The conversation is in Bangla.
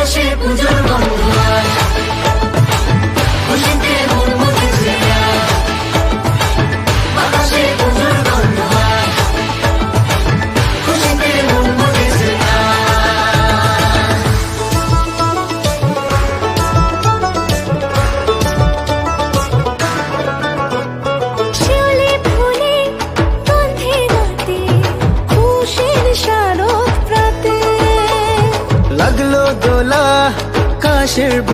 বাতাসে পুজোর গন্ধ আয়, খুশিতে মন মতেছে আয়, বাতাসে পুজোর গন্ধ আয়, খুশিতে মন মতেছে আয়। শিউলি ফুলে গন্ধে রাতে খুশির শারদ প্রাতে লাগলো দোলা কাশের